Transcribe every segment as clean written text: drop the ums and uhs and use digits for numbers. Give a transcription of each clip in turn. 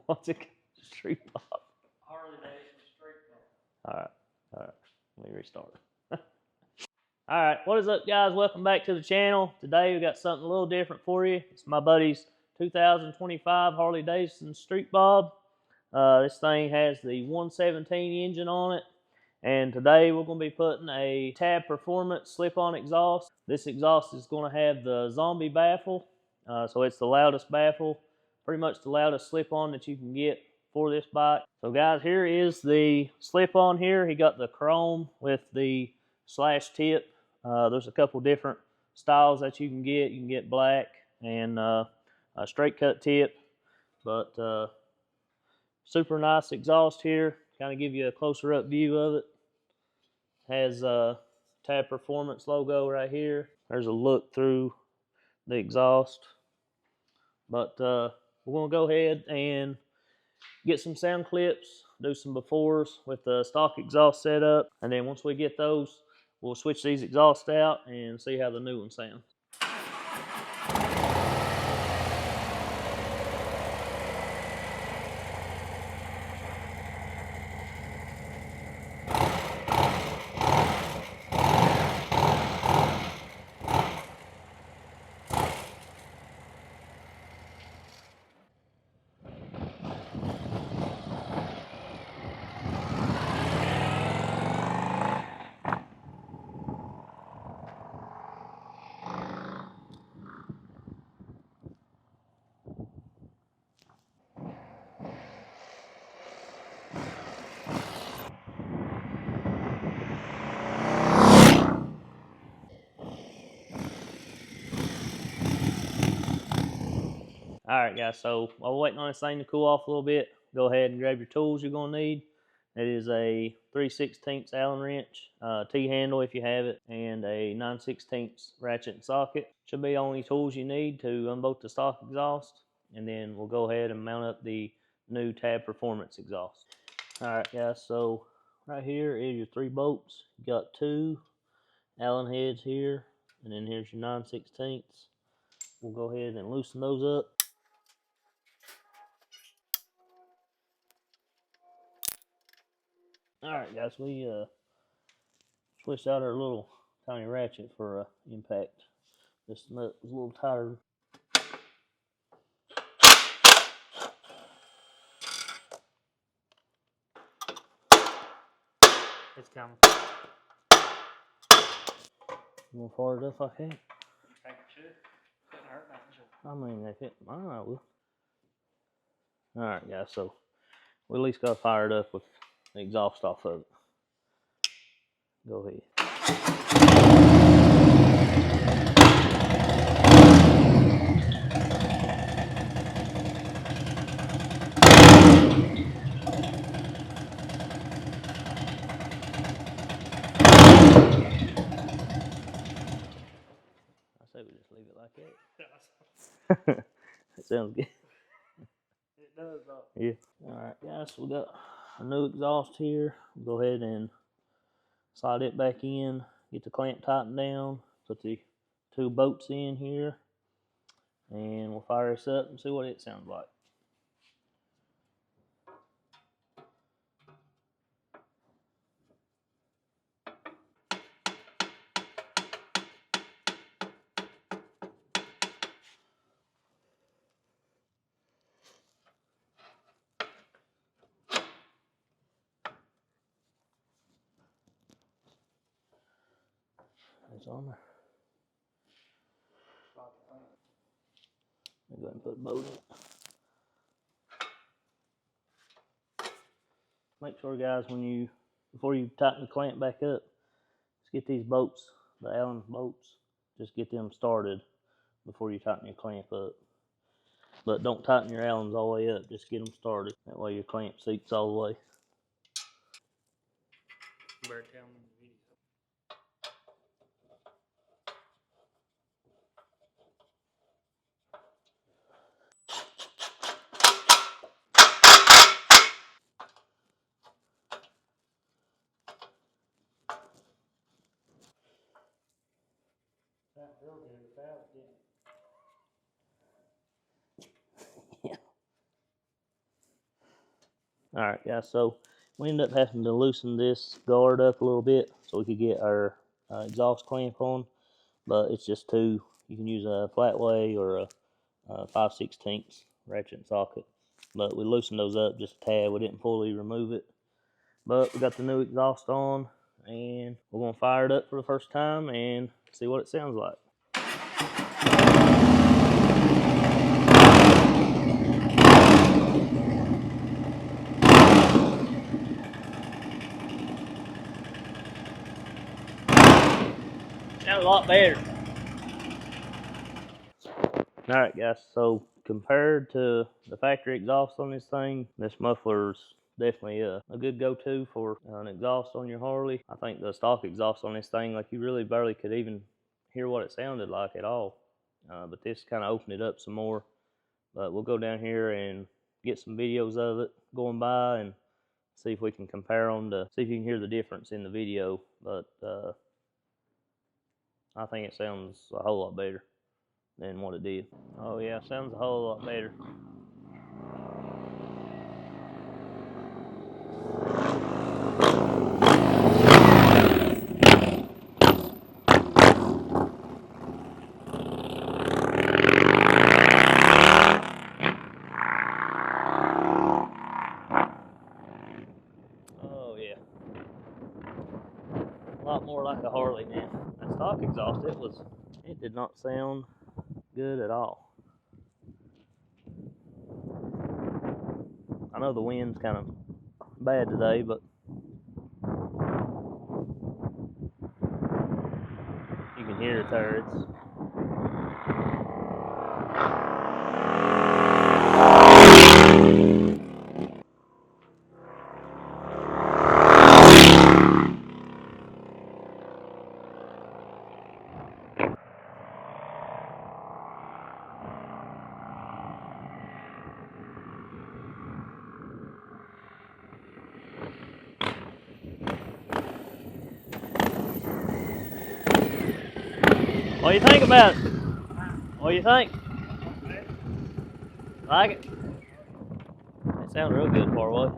What's it called? Street Bob. Harley Davidson Street Bob. All right. Let me restart. All right, what is up, guys? Welcome back to the channel. Today we got something a little different for you. It's my buddy's 2025 Harley Davidson Street Bob. This thing has the 117 engine on it. And today we're going to be putting a Tab Performance slip-on exhaust. This exhaust is going to have the zombie baffle. So it's the loudest baffle, pretty much the loudest slip-on that you can get for this bike. So guys, here is the slip-on here. He got the chrome with the slash tip. There's a couple different styles that you can get. You can get black and a straight cut tip. But super nice exhaust here. Kind of give you a closer up view of it. Has a Tab Performance logo right here. There's a look through the exhaust. But we're going to go ahead and get some sound clips, do some befores with the stock exhaust set up. And then once we get those, we'll switch these exhausts out and see how the new one sounds. Alright guys, so while we're waiting on this thing to cool off a little bit, go ahead and grab your tools you're going to need. It is a 3/16 Allen wrench, T-handle if you have it, and a 9/16 ratchet and socket. Should be the only tools you need to unbolt the stock exhaust, and then we'll go ahead and mount up the new Tab Performance exhaust. Alright guys, so right here is your 3 bolts. You got 2 Allen heads here, and then here's your 9/16. We'll go ahead and loosen those up. Alright guys, we switched out our little tiny ratchet for impact. This nut was a little tighter. It's coming. You want to fire it up like that? I think it should. Couldn't hurt nothing. I mean, if it, I will. Alright guys, so we at least got to fire it up with the exhaust off of it. Go ahead. I say we just leave it like that. That sounds good. It does though. Yeah. Alright guys, so we got a new exhaust here. We'll go ahead and slide it back in, get the clamp tightened down, put the 2 bolts in here, and we'll fire this up and see what it sounds like. It's on there. I'll go ahead and put a bolt in it. Make sure guys, before you tighten the clamp back up, just get these bolts, the Allen bolts, just get them started before you tighten your clamp up. But don't tighten your Allens all the way up, just get them started. That way your clamp seats all the way. You better tell me in the video. That real good. That did. Yeah. Alright guys, so we ended up having to loosen this guard up a little bit so we could get our exhaust clamp on, but it's just you can use a flat way or a 5/16 ratchet and socket, but we loosened those up just a tad. We didn't fully remove it, but we got the new exhaust on, and we're going to fire it up for the first time and see what it sounds like. Sounds a lot better. Alright guys, so compared to the factory exhaust on this thing, this muffler's definitely a good go-to for an exhaust on your Harley. I think the stock exhaust on this thing, like, you really barely could even hear what it sounded like at all. But this kind of opened it up some more. But we'll go down here and get some videos of it going by and see if we can compare them to see if you can hear the difference in the video. But I think it sounds a whole lot better than what it did. Oh yeah, sounds a whole lot better. Oh yeah, a lot more like a Harley now. That stock exhaust, it did not sound good at all. I know the wind's kind of bad today, but you can hear it there. It's what do you think about it? What do you think? Like it? It sounds real good far away.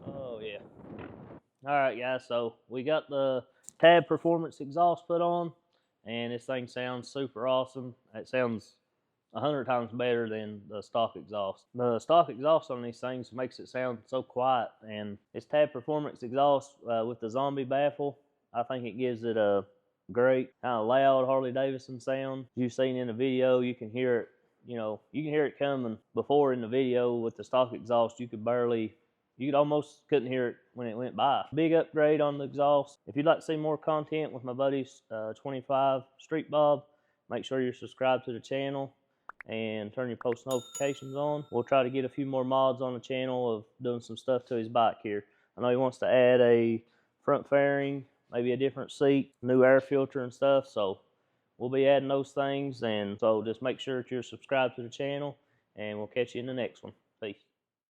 Oh yeah. Alright guys, so we got the Tab Performance exhaust put on, and this thing sounds super awesome. It sounds 100 times better than the stock exhaust. The stock exhaust on these things makes it sound so quiet, and this Tab Performance exhaust with the zombie baffle, I think it gives it a great kind of loud Harley Davidson sound. You've seen in the video, you can hear it, you can hear it coming before in the video. With the stock exhaust, you could almost couldn't hear it when it went by. Big upgrade on the exhaust. If you'd like to see more content with my buddies 25 Street Bob, make sure you're subscribed to the channel and turn your post notifications on. We'll try to get a few more mods on the channel of doing some stuff to his bike here. I know he wants to add a front fairing, maybe a different seat, new air filter and stuff, so we'll be adding those things. And so just make sure that you're subscribed to the channel, and we'll catch you in the next one. Peace.